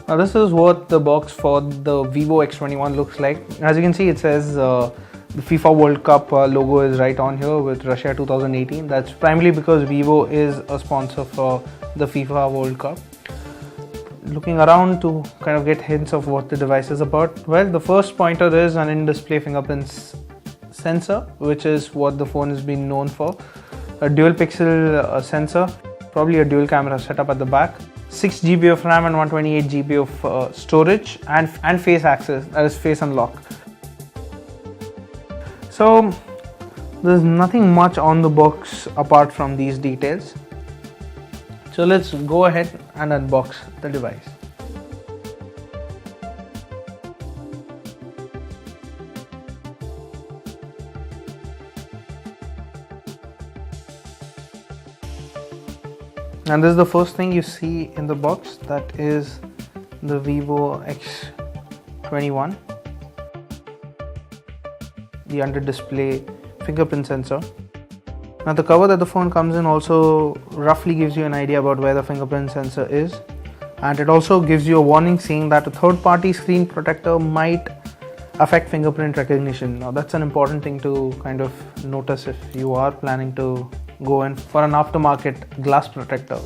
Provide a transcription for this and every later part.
Now this is what the box for the Vivo X21 looks like. As you can see, it says the FIFA World Cup logo is right on here with Russia 2018. That's primarily because Vivo is a sponsor for the FIFA World Cup. Looking around to kind of get hints of what the device is about. Well, the first pointer is an in-display fingerprint sensor, which is what the phone has been known for. A dual pixel sensor, probably a dual camera setup at the back. 6 GB of RAM and 128 GB of storage, and face access, that is face unlock. So there's nothing much on the box apart from these details. So let's go ahead and unbox the device. And this is the first thing you see in the box, that is the Vivo X21, the under display fingerprint sensor. Now the cover that the phone comes in also roughly gives you an idea about where the fingerprint sensor is, and it also gives you a warning saying that a third-party screen protector might affect fingerprint recognition. Now that's an important thing to kind of notice if you are planning to go in for an aftermarket glass protector.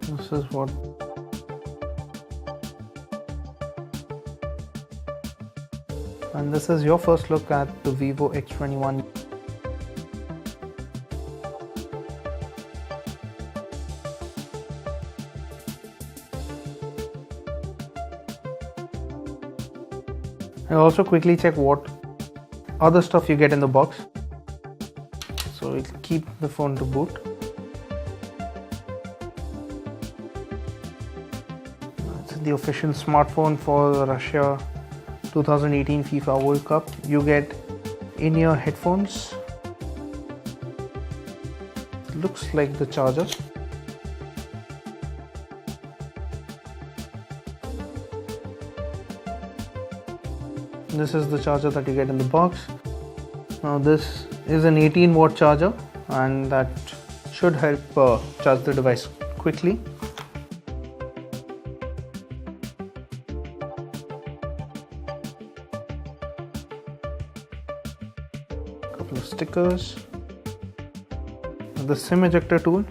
This is what and this is your first look at the Vivo X21. I'll also quickly check what other stuff you get in the box. So we'll keep the phone to boot. It's the official smartphone for the Russia 2018 FIFA World Cup. You get in-ear headphones. Looks like the charger. This is the charger that you get in the box. Now this is an 18-watt charger, and that should help charge the device quickly. A couple of stickers, the SIM ejector tool,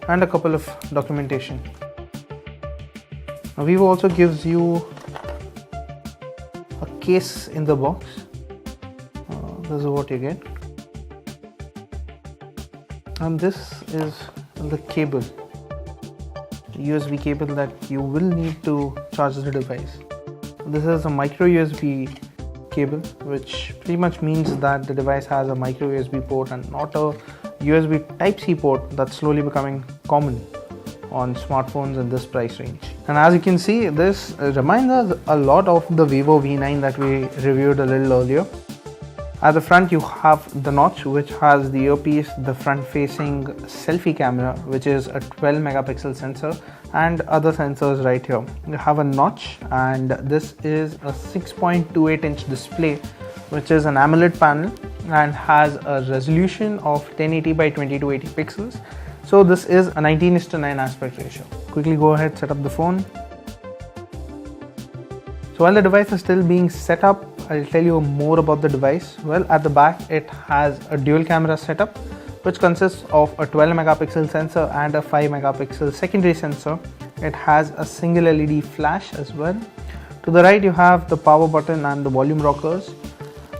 and a couple of documentation. Now Vivo also gives you case in the box. This is what you get, and this is the cable, USB cable that you will need to charge the device. This is a micro USB cable, which pretty much means that the device has a micro USB port and not a USB Type-C port that's slowly becoming common on smartphones in this price range. And as you can see, this reminds us a lot of the Vivo V9 that we reviewed a little earlier. At the front you have the notch, which has the earpiece, the front facing selfie camera, which is a 12 megapixel sensor, and other sensors right here. You have a notch, and this is a 6.28 inch display, which is an AMOLED panel and has a resolution of 1080 by 2280 pixels. So this is a 19:9 aspect ratio. Quickly go ahead, set up the phone. So while the device is still being set up, I'll tell you more about the device. Well, at the back it has a dual camera setup, which consists of a 12 megapixel sensor and a 5 megapixel secondary sensor. It has a single LED flash as well. To the right you have the power button and the volume rockers.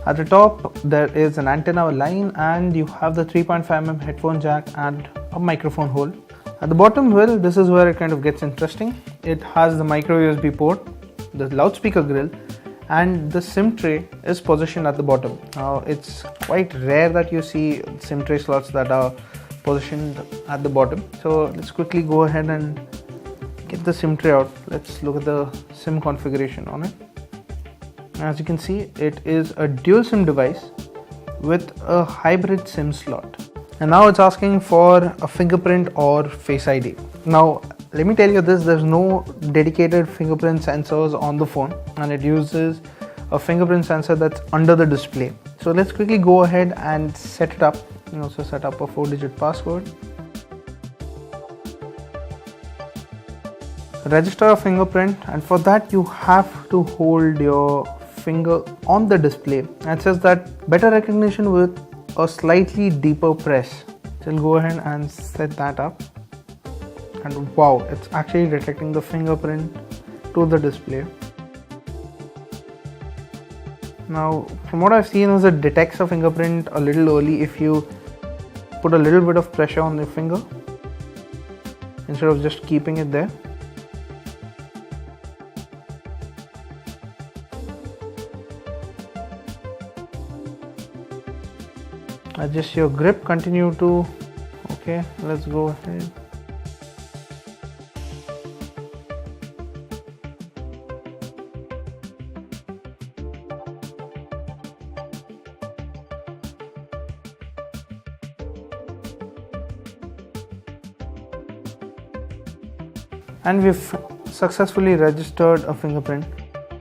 At the top there is an antenna line, and you have the 3.5mm headphone jack and a microphone hole. At the bottom, well, this is where it kind of gets interesting. It has the micro USB port, the loudspeaker grill, and the SIM tray is positioned at the bottom. Now it's quite rare that you see SIM tray slots that are positioned at the bottom. So let's quickly go ahead and get the SIM tray out. Let's look at the SIM configuration on it. As you can see, it is a dual SIM device with a hybrid SIM slot. And now it's asking for a fingerprint or Face ID. Now let me tell you this, there's no dedicated fingerprint sensors on the phone, and it uses a fingerprint sensor that's under the display. So let's quickly go ahead and set it up. You can also set up a 4-digit passcode. Register a fingerprint, and for that you have to hold your finger on the display, and it says that better recognition with a slightly deeper press. So I'll go ahead and set that up, and wow, it's actually detecting the fingerprint to the display. Now from what I've seen is it detects a fingerprint a little early if you put a little bit of pressure on the finger instead of just keeping it there. Adjust your grip, continue to, okay, let's go ahead. And we've successfully registered a fingerprint.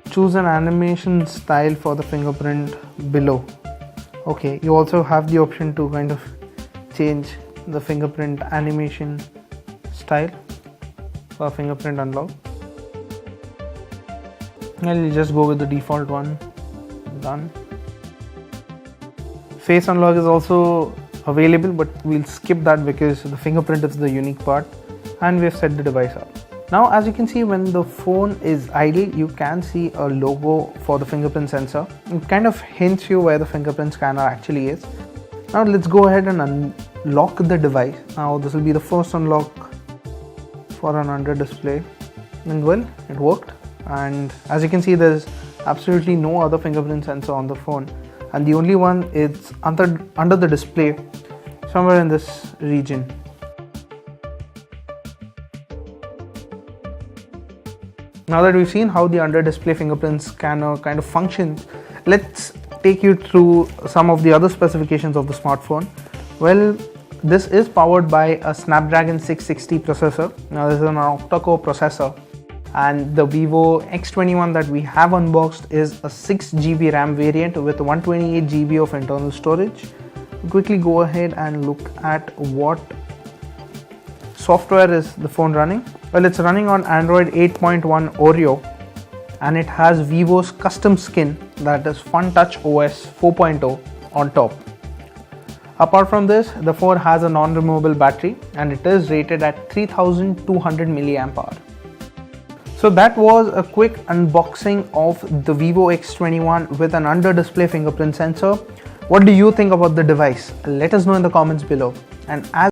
Choose an animation style for the fingerprint below. Okay, you also have the option to kind of change the fingerprint animation style for fingerprint unlock. I'll just go with the default one. Done. Face unlock is also available, but we'll skip that because the fingerprint is the unique part, and we've set the device up. Now as you can see, when the phone is idle, you can see a logo for the fingerprint sensor. It kind of hints you where the fingerprint scanner actually is. Now let's go ahead and unlock the device. Now this will be the first unlock for an under display, and well, it worked. And as you can see, there's absolutely no other fingerprint sensor on the phone, and the only one is under the display somewhere in this region. Now that we've seen how the under display fingerprint scanner kind of functions, let's take you through some of the other specifications of the smartphone. Well, this is powered by a Snapdragon 660 processor. Now this is an octa-core processor, and the VivoX21 that we have unboxed is a 6GB RAM variant with 128GB of internal storage. We'll quickly go ahead and look at what software is the phone running. Well, it's running on Android 8.1 Oreo, and it has Vivo's custom skin, that is FunTouch OS 4.0 on top. Apart from this, the phone has a non-removable battery, and it is rated at 3200 mAh. So that was a quick unboxing of the VivoX21 with an under display fingerprint sensor. What do you think about the device? Let us know in the comments below. And as